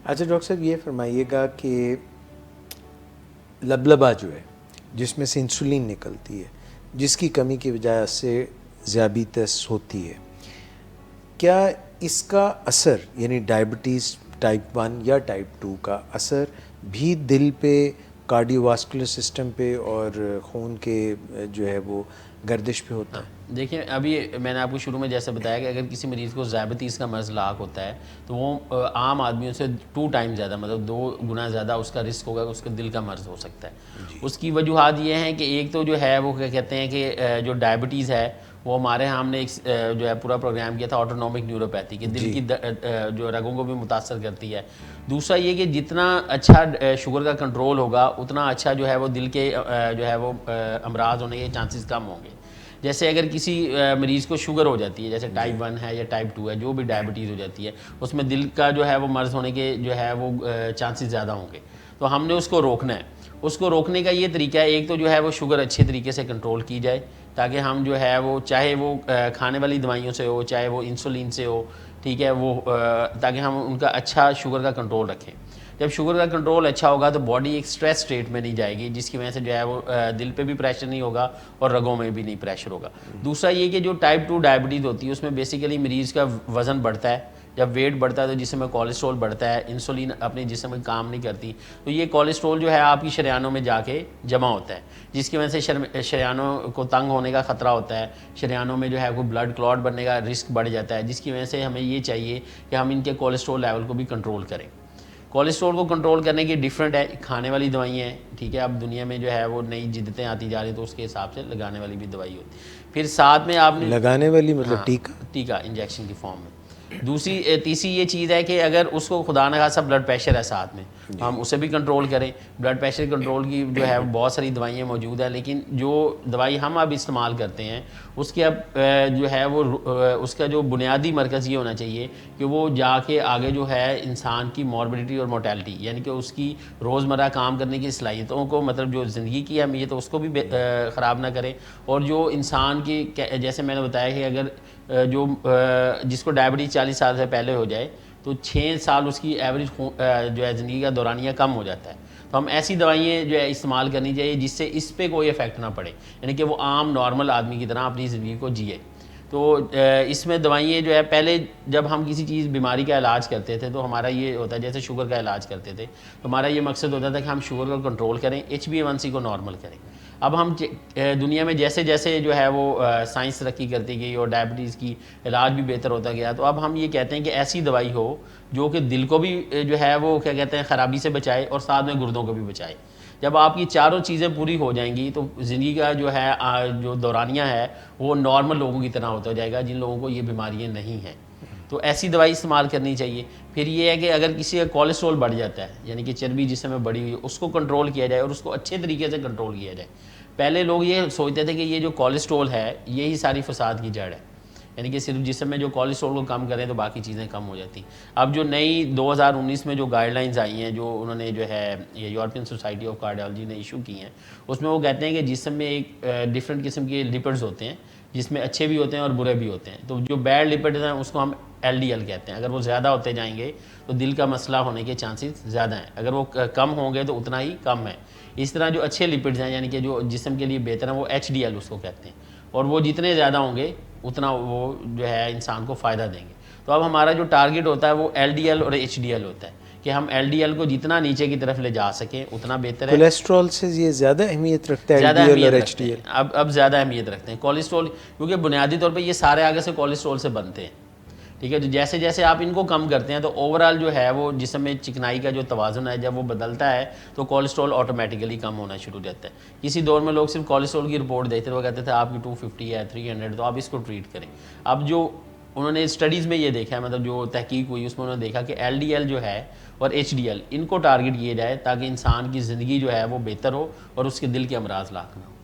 اچھا ڈاکٹر صاحب یہ فرمائیے گا کہ لبلبا جو ہے جس میں سے انسولین نکلتی ہے، جس کی کمی کی وجہ سے ذیابیطس ہوتی ہے، کیا اس کا اثر یعنی ڈائبٹیز ٹائپ 1 یا ٹائپ 2 کا اثر بھی دل پہ، کارڈیو واسکولر سسٹم پہ اور خون کے جو ہے وہ گردش پہ ہوتا ہے؟ دیکھیں ابھی میں نے آپ کو شروع میں جیسے بتایا کہ اگر کسی مریض کو ذیابیطیس کا مرض لاحق ہوتا ہے تو وہ عام آدمیوں سے 2 ٹائم زیادہ، مطلب 2 گنا زیادہ اس کا رسک ہوگا کہ اس کے دل کا مرض ہو سکتا ہے۔ اس کی وجوہات یہ ہیں کہ ایک تو جو ہے وہ کیا کہتے ہیں کہ جو ڈائبٹیز ہے وہ ہمارے ہم نے ایک جو ہے پورا پروگرام کیا تھا آٹونومک نیوروپیتھی کہ دل کی جو رگوں کو بھی متاثر کرتی ہے۔ دوسرا یہ کہ جتنا اچھا شوگر کا کنٹرول ہوگا اتنا اچھا جو ہے وہ دل کے جو ہے وہ امراض ہونے کے چانسز کم ہوں گے۔ جیسے اگر کسی مریض کو شوگر ہو جاتی ہے، جیسے ٹائپ 1 ہے یا ٹائپ 2 ہے، جو بھی ڈائبٹیز ہو جاتی ہے، اس میں دل کا جو ہے وہ مرض ہونے کے جو ہے وہ چانسز زیادہ ہوں گے، تو ہم نے اس کو روکنا ہے۔ اس کو روکنے کا یہ طریقہ ہے، ایک تو جو ہے وہ شوگر اچھے طریقے سے کنٹرول کی جائے تاکہ ہم جو ہے وہ چاہے وہ کھانے والی دوائیوں سے ہو چاہے وہ انسولین سے ہو، ٹھیک ہے، وہ تاکہ ہم ان کا اچھا شوگر کا کنٹرول رکھیں۔ جب شوگر کا کنٹرول اچھا ہوگا تو باڈی ایک سٹریس سٹیٹ میں نہیں جائے گی، جس کی وجہ سے جو ہے وہ دل پہ بھی پریشر نہیں ہوگا اور رگوں میں بھی نہیں پریشر ہوگا۔ دوسرا یہ کہ جو ٹائپ 2 ڈائبٹیز ہوتی ہے اس میں بیسیکلی مریض کا وزن بڑھتا ہے، جب ویٹ بڑھتا ہے تو جسم میں کولیسٹرول بڑھتا ہے، انسولین اپنے جسم میں کام نہیں کرتی، تو یہ کولیسٹرول جو ہے آپ کی شریانوں میں جا کے جمع ہوتا ہے، جس کی وجہ سے شریانوں کو تنگ ہونے کا خطرہ ہوتا ہے، شریانوں میں جو ہے کوئی بلڈ کلاٹ بننے کا رسک بڑھ جاتا ہے، جس کی وجہ سے ہمیں یہ چاہیے کہ ہم ان کے کولیسٹرول لیول کو بھی کنٹرول کریں۔ کولیسٹرول کو کنٹرول کرنے کی ڈیفرنٹ ہے، کھانے والی دوائیاں ہیں، ٹھیک ہے، اب دنیا میں جو ہے وہ نئی جدتیں آتی جا رہی تو اس کے حساب سے لگانے والی بھی دوائی ہوتی ہے۔ پھر ساتھ میں آپ نے لگانے والی مطلب ٹیکا انجیکشن کی فارم میں۔ تیسری یہ چیز ہے کہ اگر اس کو خدا نہ خاصا بلڈ پریشر ہے ساتھ میں، ہم اسے بھی کنٹرول کریں۔ بلڈ پریشر کنٹرول کی جو ہے بہت ساری دوائیاں موجود ہیں، لیکن جو دوائی ہم اب استعمال کرتے ہیں اس کے اب جو ہے وہ اس کا جو بنیادی مرکز یہ ہونا چاہیے کہ وہ جا کے آگے جو ہے انسان کی موربیڈیٹی اور مورٹیلٹی، یعنی کہ اس کی روزمرہ کام کرنے کی صلاحیتوں کو، مطلب جو زندگی کی اہمیت ہے اس کو بھی خراب نہ کرے، اور جو انسان کی جیسے میں نے بتایا کہ اگر جو جس کو ڈائبٹیز 40 سال سے پہلے ہو جائے تو 6 سال اس کی ایوریج جو ہے زندگی کا دورانیہ کم ہو جاتا ہے، تو ہم ایسی دوائیں جو ہے استعمال کرنی چاہیے جس سے اس پہ کوئی افیکٹ نہ پڑے، یعنی کہ وہ عام نارمل آدمی کی طرح اپنی زندگی کو جیے۔ تو اس میں دوائیں جو ہے پہلے جب ہم کسی چیز بیماری کا علاج کرتے تھے تو ہمارا یہ ہوتا ہے، جیسے شوگر کا علاج کرتے تھے تو ہمارا یہ مقصد ہوتا تھا کہ ہم شوگر کو کنٹرول کریں، HbA1c کو نارمل کریں۔ اب ہم دنیا میں جیسے جیسے جو ہے وہ سائنس ترقی کرتی گئی اور ڈائبٹیز کی علاج بھی بہتر ہوتا گیا، تو اب ہم یہ کہتے ہیں کہ ایسی دوائی ہو جو کہ دل کو بھی جو ہے وہ کیا کہتے ہیں خرابی سے بچائے اور ساتھ میں گردوں کو بھی بچائے۔ جب آپ کی چاروں چیزیں پوری ہو جائیں گی تو زندگی کا جو ہے جو دورانیہ ہے وہ نارمل لوگوں کی طرح ہوتا جائے گا جن لوگوں کو یہ بیماریاں نہیں ہیں، تو ایسی دوائی استعمال کرنی چاہیے۔ پھر یہ ہے کہ اگر کسی کا کولیسٹرول بڑھ جاتا ہے، یعنی کہ چربی جسم میں بڑھی ہوئی، اس کو کنٹرول کیا جائے اور اس کو اچھے طریقے سے کنٹرول کیا جائے۔ پہلے لوگ یہ سوچتے تھے کہ یہ جو کولیسٹرول ہے یہی ساری فساد کی جڑ ہے، یعنی کہ صرف جسم میں جو کولیسٹرول کو کم کریں تو باقی چیزیں کم ہو جاتی۔ اب جو نئی 2019 میں جو گائیڈ لائنز آئی ہیں، جو انہوں نے جو ہے یہ یورپین سوسائٹی آف کارڈیالوجی نے ایشو کی ہیں، اس میں وہ کہتے ہیں کہ جسم میں ایک ڈفرینٹ قسم کے لپڈز ہوتے ہیں جس میں اچھے بھی ہوتے ہیں اور برے بھی ہوتے ہیں، تو جو بیڈ لپڈز ہیں اس کو ہم LDL کہتے ہیں۔ اگر وہ زیادہ ہوتے جائیں گے تو دل کا مسئلہ ہونے کے چانسز زیادہ ہیں، اگر وہ کم ہوں گے تو اتنا ہی کم ہے۔ اس طرح جو اچھے لپڈز ہیں، یعنی کہ جو جسم کے لیے بہتر ہیں، وہ HDL اس کو کہتے ہیں، اور وہ جتنے زیادہ ہوں گے اتنا وہ جو ہے انسان کو فائدہ دیں گے۔ تو اب ہمارا جو ٹارگٹ ہوتا ہے وہ LDL اور HDL ہوتا ہے کہ ہم LDL کو جتنا نیچے کی طرف لے جا سکیں اتنا بہتر ہے۔ کولیسٹرول سے یہ زیادہ اہمیت رکھتا ہے زیادہ LDL اہمیت اور رکھتے ہیں، HDL؟ اب زیادہ اہمیت رکھتے ہیں کولیسٹرول، کیونکہ بنیادی طور پہ یہ سارے آگے سے کولیسٹرول سے بنتے ہیں، ٹھیک ہے۔ تو جیسے جیسے آپ ان کو کم کرتے ہیں تو اوورآل جو ہے وہ جسم میں چکنائی کا جو توازن ہے جب وہ بدلتا ہے تو کولیسٹرول آٹومیٹیکلی کم ہونا شروع ہو جاتا ہے۔ کسی دور میں لوگ صرف کولیسٹرول کی رپورٹ دیتے تھے، وہ کہتے تھے آپ کی 250 ہے 300، تو آپ اس کو ٹریٹ کریں۔ اب جو انہوں نے اسٹڈیز میں یہ دیکھا ہے، مطلب جو تحقیق ہوئی اس میں انہوں نے دیکھا کہ LDL جو ہے اور HDL ان کو ٹارگٹ کیے جائے تاکہ انسان کی زندگی جو ہے وہ بہتر ہو اور اس کے دل کے امراض لاحق نہ ہو۔